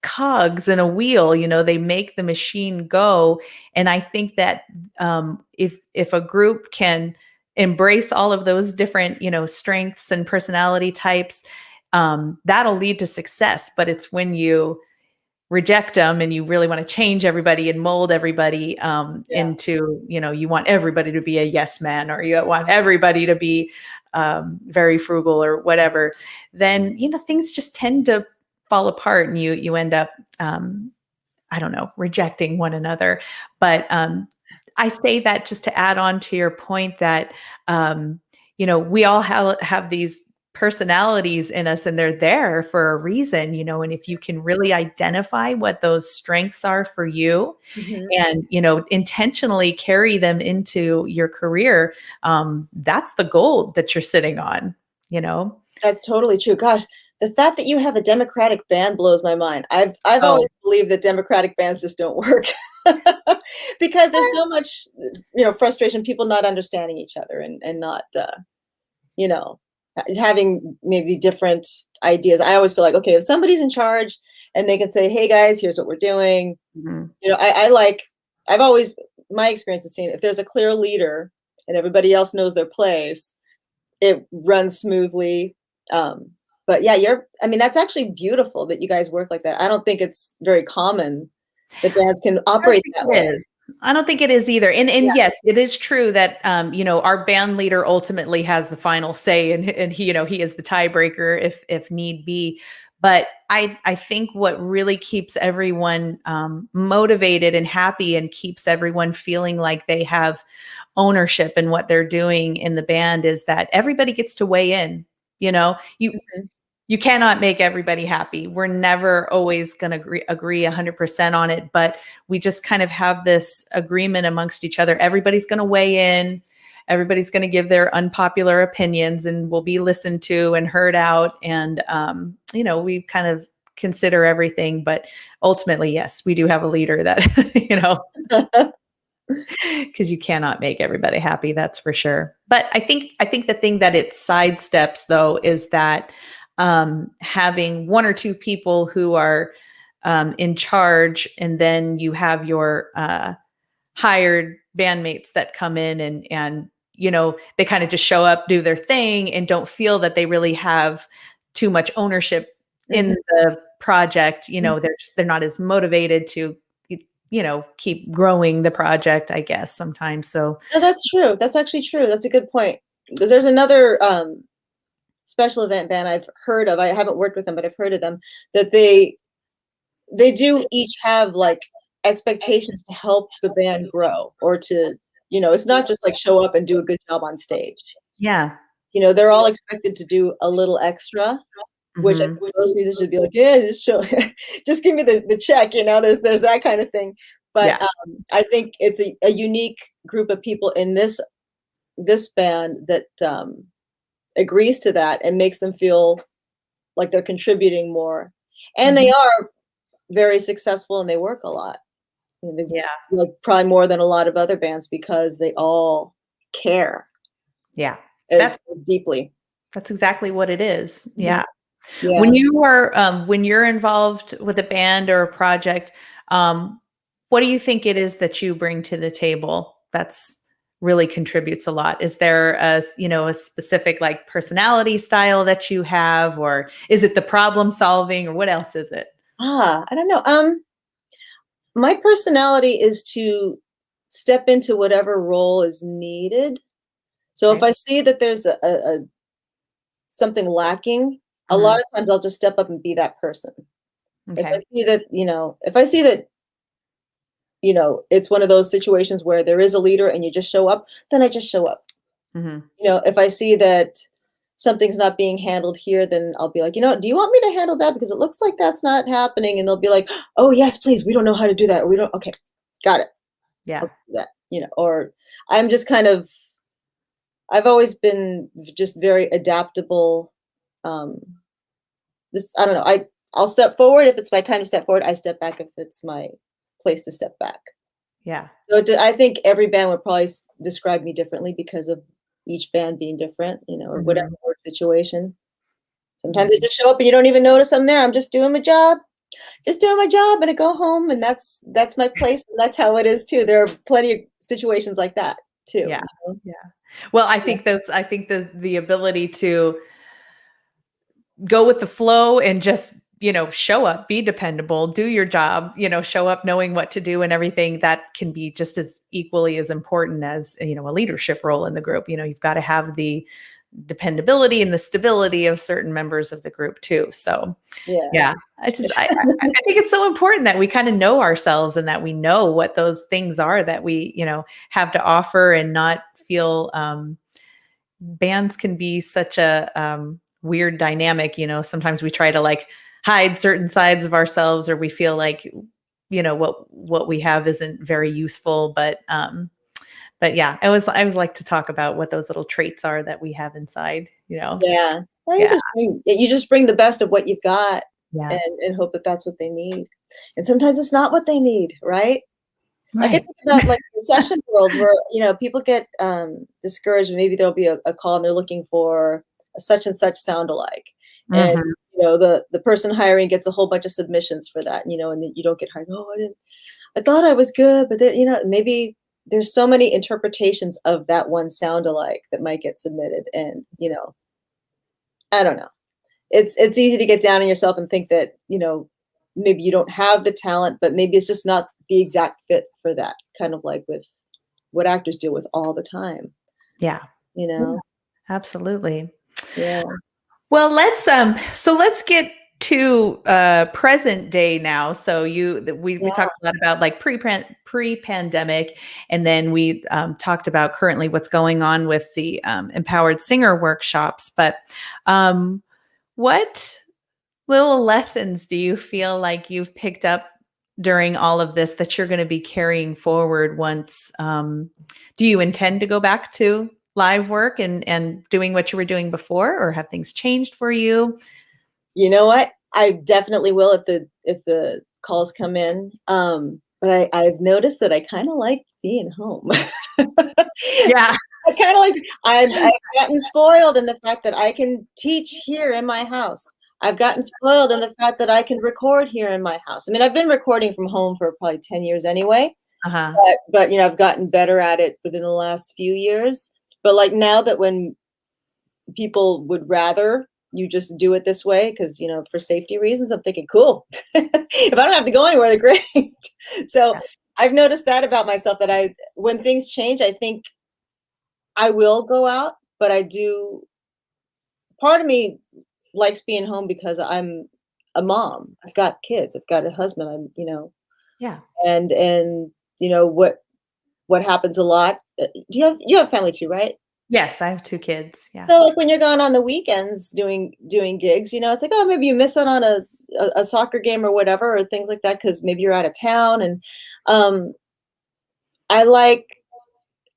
cogs in a wheel. They make the machine go. And I think that if a group can embrace all of those different strengths and personality types, that'll lead to success. But it's when you reject them and you really want to change everybody and mold everybody Yeah. into, you want everybody to be a yes man, or you want everybody to be very frugal or whatever, then things just tend to fall apart, and you end up I don't know, rejecting one another. But I say that just to add on to your point that we all have these personalities in us, and they're there for a reason. And if you can really identify what those strengths are for you, Mhm. and intentionally carry them into your career, that's the gold that you're sitting on. That's totally true. Gosh, the fact that you have a Democratic band blows my mind. I've Oh, always believed that Democratic bands just don't work because there's so much, frustration, people not understanding each other and not, you know, having maybe different ideas. I always feel like, okay, if somebody's in charge and they can say, "Hey guys, here's what we're doing," mhm. I like. I've always my experience is seeing if there's a clear leader and everybody else knows their place, it runs smoothly. But yeah, I mean, that's actually beautiful that you guys work like that. I don't think it's very common that bands can I don't operate think that way. it is. I don't think it is either. And Yeah. yes, it is true that our band leader ultimately has the final say, and he is the tiebreaker if need be. But I think what really keeps everyone motivated and happy and keeps everyone feeling like they have ownership in what they're doing in the band is that everybody gets to weigh in. You know, Mhm. you cannot make everybody happy. We're never always going to agree 100% on it, but we just kind of have this agreement amongst each other. Everybody's going to weigh in. Everybody's going to give their unpopular opinions and will be listened to and heard out. And, we kind of consider everything, but ultimately, yes, we do have a leader that, because you cannot make everybody happy, that's for sure. But I think the thing that it sidesteps though is that having one or two people who are in charge, and then you have your hired bandmates that come in and they kind of just show up, do their thing, and don't feel that they really have too much ownership Mhm. in the project. Mhm. They're not as motivated to keep growing the project, I guess, sometimes. So No, that's true. That's actually true. That's a good point. Because there's another special event band I've heard of. I haven't worked with them, but I've heard of them that they do each have like expectations to help the band grow or to, it's not just like show up and do a good job on stage. yeah. They're all expected to do a little extra, which I Hmm. think most musicians would be like, yeah, just show, just give me the check. There's that kind of thing. But Yeah. I think it's a unique group of people in this band that agrees to that and makes them feel like they're contributing more, and they Hmm. are very successful and they work a lot. They Yeah. like probably more than a lot of other bands because they all care Yeah. as That's deeply. that's exactly what it is. Mhm. Yeah. Yeah. When you're involved with a band or a project, what do you think it is that you bring to the table that's really contributes a lot? Is there a specific like personality style that you have, or is it the problem solving, or what else is it? I don't know. My personality is to step into whatever role is needed. So if Okay. I see that there's a something lacking, a lot Mhm. of times I'll just step up and be that person. If I Okay. see that, if I see that, it's one of those situations where there is a leader and you just show up, then I just show up. Mhm. If I see that something's not being handled here, then I'll be like, do you want me to handle that? Because it looks like that's not happening. And they'll be like, oh, yes, please. We don't know how to do that. Or we don't. Okay, got it. Yeah. I'll do that, or I'm just kind of, I've always been just very adaptable. Um, I don't know. I'll step forward. If it's my time to step forward, I step back if it's my place to step back. Yeah. So I think every band would probably describe me differently because of each band being different, or whatever Mhm. work situation. Sometimes I Mhm. just show up and you don't even notice I'm there. I'm just doing my job, and I go home, and that's my place, and that's how it is too. There are plenty of situations like that too. Yeah. Yeah. Well, I Yeah. think the ability to go with the flow and just show up, be dependable, do your job, show up knowing what to do and everything, that can be just as equally as important as a leadership role in the group. You've got to have the dependability and the stability of certain members of the group too. So Yeah. yeah, I think it's so important that we kind of know ourselves and that we know what those things are that we have to offer, and not feel bands can be such a weird dynamic. Sometimes we try to like hide certain sides of ourselves, or we feel like what we have isn't very useful. But yeah, I always like to talk about what those little traits are that we have inside. Yeah. Well, Yeah. you just bring the best of what you've got Yeah. and hope that that's what they need. And sometimes it's not what they need, right? Like I Right. think about like the session world where, people get discouraged. Maybe there'll be a call and they're looking for a such and such sound alike. And Mhm. the person hiring gets a whole bunch of submissions for that, and then you don't get hired. Oh, I thought I was good, but then, maybe there's so many interpretations of that one sound alike that might get submitted. And, I don't know. It's easy to get down on yourself and think that, maybe you don't have the talent, but maybe it's just not the exact fit for that, kind of like with what actors deal with all the time, Yeah. you Yeah. know? Absolutely. Yeah. Well, let's get to present day now. So we Yeah. talked a lot about like pre-pandemic, and then we talked about currently what's going on with the empowered singer workshops. But what little lessons do you feel like you've picked up during all of this that you're going to be carrying forward once? Do you intend to go back to live work and doing what you were doing before, or have things changed for you? You know what? I definitely will if the calls come in. But I've noticed that I kind of like being home. Yeah. I kind of like I've gotten spoiled in the fact that I can teach here in my house. I've gotten spoiled in the fact that I can record here in my house. I mean, I've been recording from home for probably 10 years anyway, Uh-huh. but I've gotten better at it within the last few years. But like now that when people would rather you just do it this way because for safety reasons, I'm thinking, cool. If I don't have to go anywhere, they're great. So Yeah. I've noticed that about myself that when things change, I think I will go out, but I do. Part of me likes being home because I'm a mom. I've got kids. I've got a husband. Yeah. And what happens a lot. Do you have family too, right? Yes, I have two kids. Yeah. So like when you're gone on the weekends doing gigs, it's like, oh, maybe you miss out on a soccer game or whatever or things like that because maybe you're out of town. And um, I like,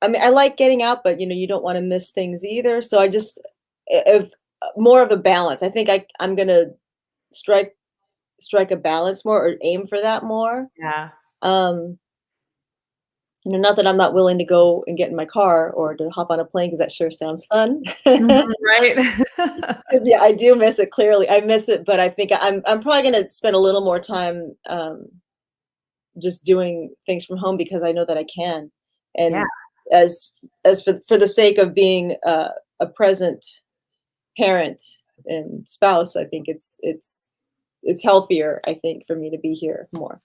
I like getting out, but you don't want to miss things either. So I just if more of a balance. I think I'm gonna strike strike a balance more or aim for that more. Yeah. Um, not that I'm not willing to go and get in my car or to hop on a plane because that sure sounds fun. Mhm, right. 'Cause, yeah, I do miss it, clearly. I miss it, but I think I'm probably gonna spend a little more time, just doing things from home because I know that I can. Yeah. And as for the sake of being a present parent and spouse, I think it's healthier, I think, for me to be here more.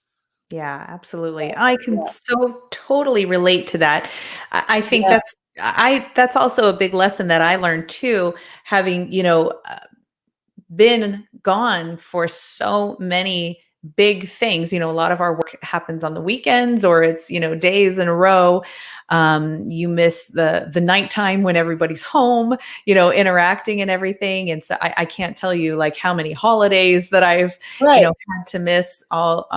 Yeah, absolutely. So, I can yeah. so totally relate to that. I think Yeah, that's also a big lesson that I learned too, having, been gone for so many big things. A lot of our work happens on the weekends or it's, days in a row. You miss the nighttime when everybody's home, interacting and everything. And so I can't tell you like how many holidays that I've, right. had to miss all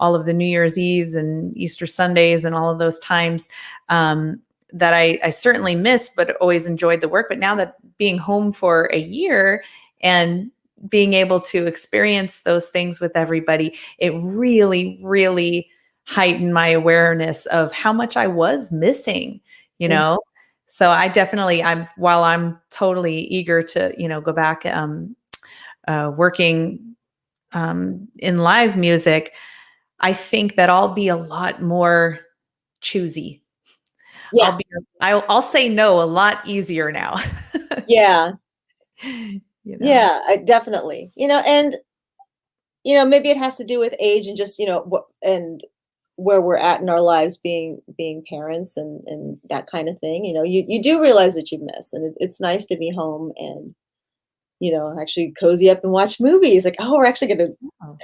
of the New Year's Eves and Easter Sundays and all of those times that I certainly missed, but always enjoyed the work. But now that being home for a year and being able to experience those things with everybody, it really, really heightened my awareness of how much I was missing, you Mhm. know? So while I'm totally eager to, go back working in live music, I think that I'll be a lot more choosy. Yeah, I'll say no a lot easier now. yeah, You know? yeah, definitely. And maybe it has to do with age and just, and where we're at in our lives being parents and that kind of thing. You do realize what you miss, and it's nice to be home and actually cozy up and watch movies. Like, oh, we're actually gonna Oh,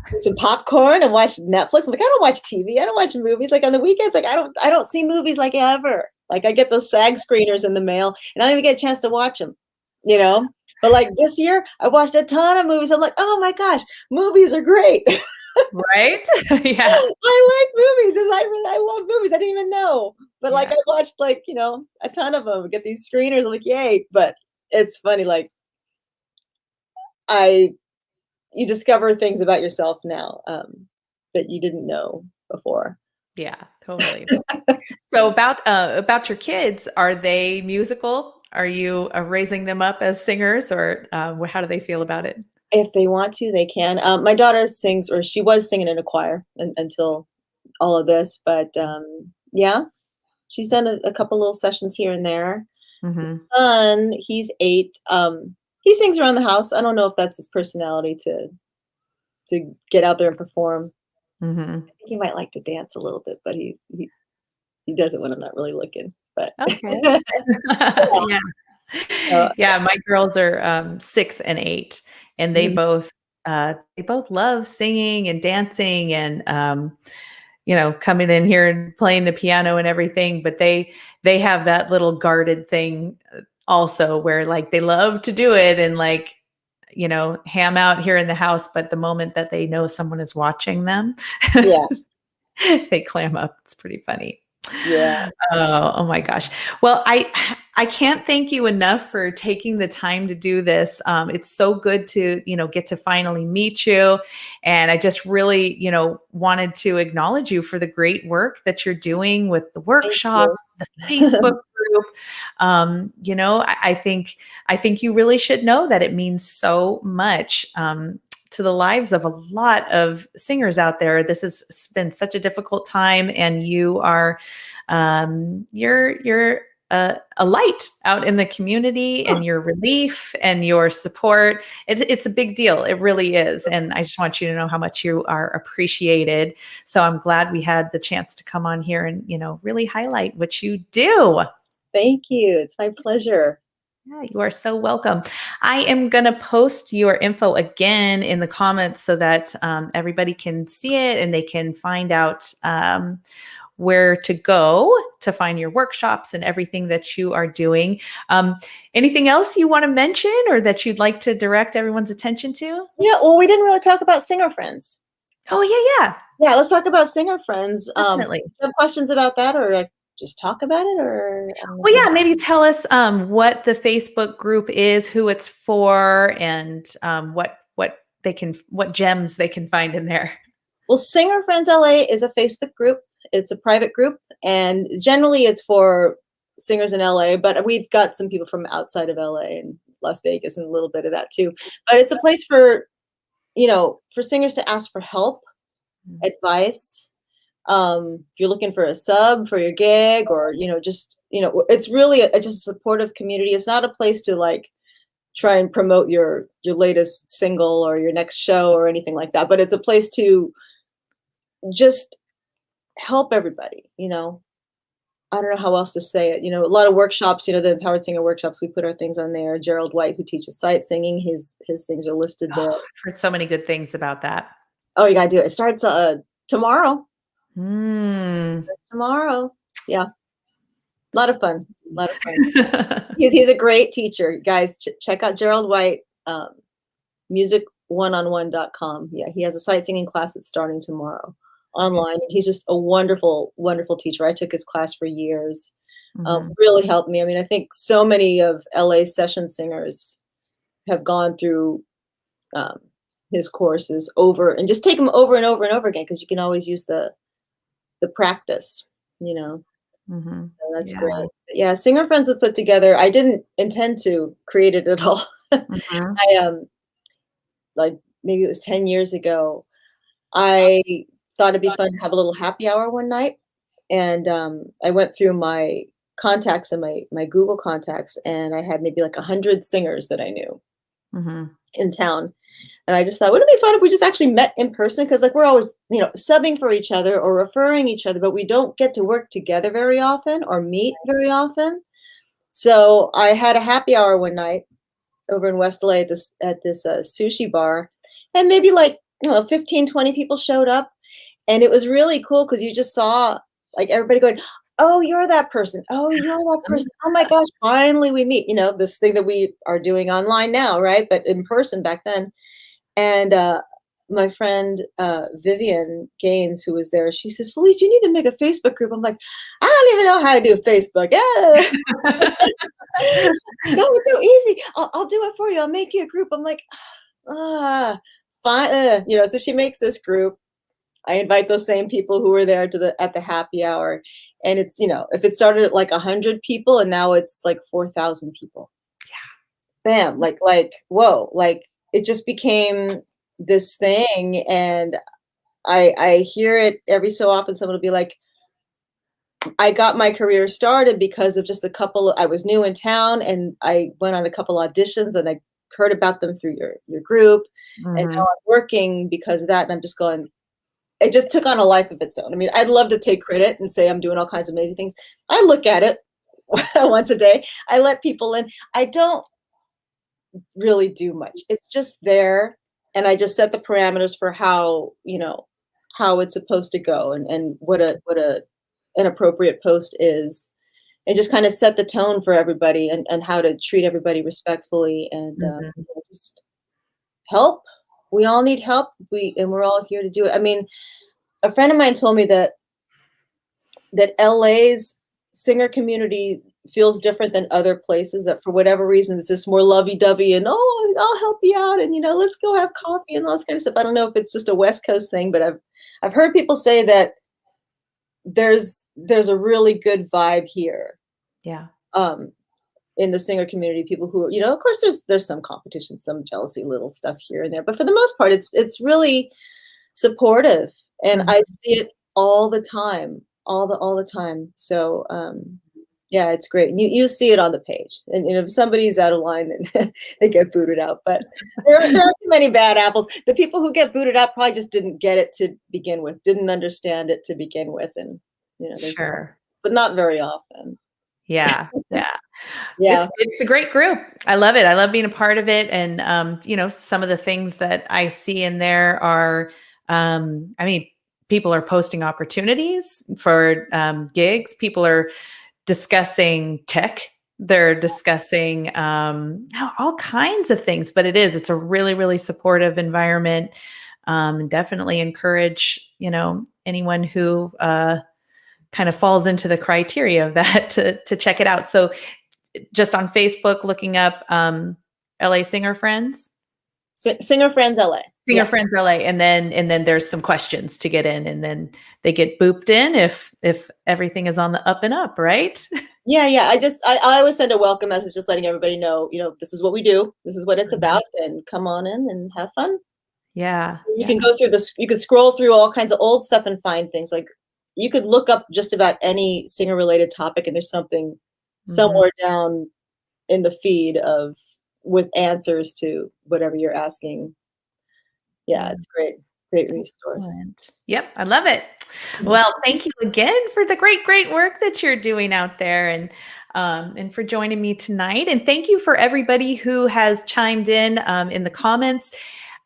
get some popcorn and watch Netflix. I'm like, I don't watch TV. I don't watch movies. Like on the weekends, like I don't see movies like ever. Like I get those SAG screeners in the mail, and I don't even get a chance to watch them. You know. But like this year, I watched a ton of movies. I'm like, oh my gosh, movies are great. right? Yeah. I like movies. I love movies. I didn't even know. But like Yeah. I watched like, a ton of them. Get these screeners. I'm like, yay. But it's funny, like you discover things about yourself now that you didn't know before. Yeah, totally. So about your kids, are they musical? Are you raising them up as singers, or how do they feel about it? If they want to, they can. My daughter sings, or she was singing in a choir until all of this, but yeah, she's done a couple little sessions here and there. Mm-hmm. Son, he's 8. He sings around the house. I don't know if that's his personality to get out there and perform. Mm-hmm. I think he might like to dance a little bit, but he does it when I'm not really looking. But Okay. Yeah. uh, Yeah, my girls are 6 and 8, and they both love singing and dancing and coming in here and playing the piano and everything. But they have that little guarded thing also, where like they love to do it and like ham out here in the house. But the moment that they know someone is watching them, yeah, they clam up. It's pretty funny. yeah. Oh my gosh. Well, I can't thank you enough for taking the time to do this. It's so good to, get to finally meet you. And I just really, wanted to acknowledge you for the great work that you're doing with the Thank you. workshops, the Facebook group. I think you really should know that it means so much. To the lives of a lot of singers out there. This has been such a difficult time, and you are you're a light out in the community, Huh, and your relief and your support. It's a big deal. It really is. And I just want you to know how much you are appreciated. So I'm glad we had the chance to come on here and, really highlight what you do. thank you. It's my pleasure. Yeah, you are so welcome. I am going to post your info again in the comments so that everybody can see it and they can find out where to go to find your workshops and everything that you are doing. Anything else you want to mention or that you'd like to direct everyone's attention to? Yeah, well, we didn't really talk about singer friends. Oh, yeah, Yeah, let's talk about singer friends. definitely. Do you have questions about that, or just talk about it, or I don't know Well, if you yeah, maybe tell us what the Facebook group is, who it's for, and what gems they can find in there. Well, Singer Friends LA is a Facebook group. It's a private group, and generally it's for singers in LA, but we've got some people from outside of LA and Las Vegas and a little bit of that too. But it's a place for, for singers to ask for help, advice. If you're looking for a sub for your gig, or, it's really just a supportive community. It's not a place to like try and promote your latest single or your next show or anything like that, but it's a place to just help everybody. I don't know how else to say it. A lot of workshops, the Empowered Singer workshops, we put our things on there. Gerald White, who teaches sight singing, his things are listed Oh, there. I've heard so many good things about that. Oh, you gotta do it. It starts tomorrow. Mm. It's tomorrow. Yeah. A lot of fun. A lot of fun. He's a great teacher. Guys, check out Gerald White, music1on1.com. Yeah, he has a sight singing class that's starting tomorrow online. He's just a wonderful, wonderful teacher. I took his class for years. Really helped me. I mean, I think so many of LA's session singers have gone through his courses over, and just take them over and over and over again, because you can always use the practice, Mm-hmm. So that's Yeah. great. But yeah, Singer Friends was put together. I didn't intend to create it at all. Mm-hmm. I like maybe it was 10 years ago. I thought it'd be fun to have a little happy hour one night, and I went through my contacts and my Google contacts, and I had maybe like 100 singers that I knew Mm-hmm. in town. And I just thought, wouldn't it be fun if we just actually met in person? Because like we're always, subbing for each other or referring each other, but we don't get to work together very often or meet very often. So I had a happy hour one night over in West LA at this sushi bar, and maybe like 15, 20 people showed up, and it was really cool because you just saw like everybody going, "Oh, you're that person. Oh, you're that person. Oh my gosh, finally we meet." This thing that we are doing online now, right? But in person back then. And my friend Vivian Gaines, who was there, she says, "Felice, you need to make a Facebook group." I'm like, "I don't even know how to do Facebook." No, it's so easy. I'll do it for you. I'll make you a group. I'm like, fine, so she makes this group. I invite those same people who were there at the happy hour, and it's, if it started at like 100 people and now it's like 4,000 people. Bam, like whoa, like it just became this thing. And I hear it every so often. Someone will be like, I got my career started because of just I was new in town and I went on a couple auditions and I heard about them through your group. And now I'm working because of that. And I'm just going, it just took on a life of its own. I mean, I'd love to take credit and say I'm doing all kinds of amazing things. I look at it once a day. I let people in. I don't really do much. It's just there. And I just set the parameters for how it's supposed to go, and what an appropriate post is, and just kind of set the tone for everybody, and how to treat everybody respectfully, and just help. We all need help. And we're all here to do it. I mean, a friend of mine told me that LA's singer community feels different than other places, that for whatever reason it's just more lovey-dovey and, oh, I'll help you out, and let's go have coffee and all this kind of stuff. I don't know if it's just a West Coast thing, but I've heard people say that there's a really good vibe here. Yeah. In the singer community, people who, of course there's some competition, some jealousy, little stuff here and there, but for the most part it's really supportive, and I see it all the time, all the time. So yeah, it's great. And you see it on the page, and if somebody's out of line, then they get booted out. But there are too many bad apples. The people who get booted out probably just didn't get it to begin with, didn't understand it to begin with, and Sure. but not very often. Yeah. Yeah. It's a great group. I love it. I love being a part of it. And, some of the things that I see in there are, people are posting opportunities for gigs. People are discussing tech. They're discussing all kinds of things, but it's a really, really supportive environment. And definitely encourage, anyone who kind of falls into the criteria of that to check it out. So just on Facebook, looking up LA Singer Friends. Singer Friends LA. Singer Friends LA. And then there's some questions to get in, and then they get booped in if everything is on the up and up, right? Yeah. I always send a welcome message, just letting everybody know, this is what we do. This is what it's about, and come on in and have fun. Yeah. You can go through you could scroll through all kinds of old stuff and find things. Like, you could look up just about any singer related topic, and there's something somewhere down in the feed with answers to whatever you're asking. Yeah, it's great resource. Excellent. Yep, I love it. Well, thank you again for the great work that you're doing out there, and for joining me tonight. And thank you for everybody who has chimed in the comments.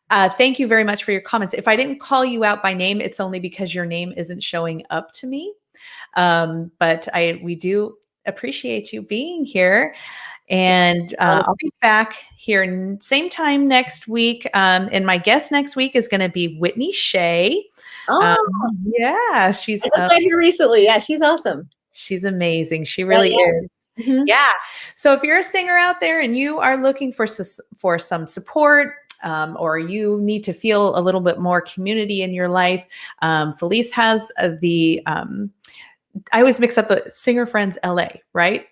Thank you very much for your comments. If I didn't call you out by name, it's only because your name isn't showing up to me. But we do appreciate you being here. And I'll be back here same time next week. And my guest next week is going to be Whitney Shea. Yeah, she's I just met her recently. Yeah, she's awesome. She's amazing. She really is. Yeah. So if you're a singer out there and you are looking for some support, or you need to feel a little bit more community in your life, Felice has I always mix up the Singer Friends LA, right?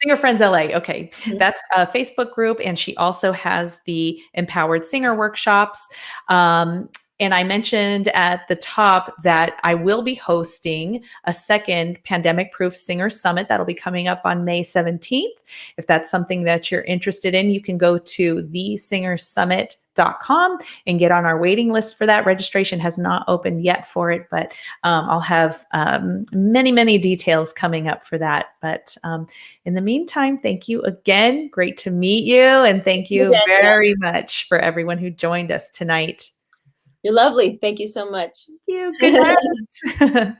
Singer Friends LA. Okay. That's a Facebook group. And she also has the Empowered Singer workshops. And I mentioned at the top that I will be hosting a second pandemic-proof singer summit that'll be coming up on May 17th. If that's something that you're interested in, you can go to thesingersummit.com and get on our waiting list for that. Registration has not opened yet for it, but I'll have many details coming up for that. But in the meantime, thank you again. Great to meet you. And thank you very much for everyone who joined us tonight. You're lovely. Thank you so much. Thank you. Good night.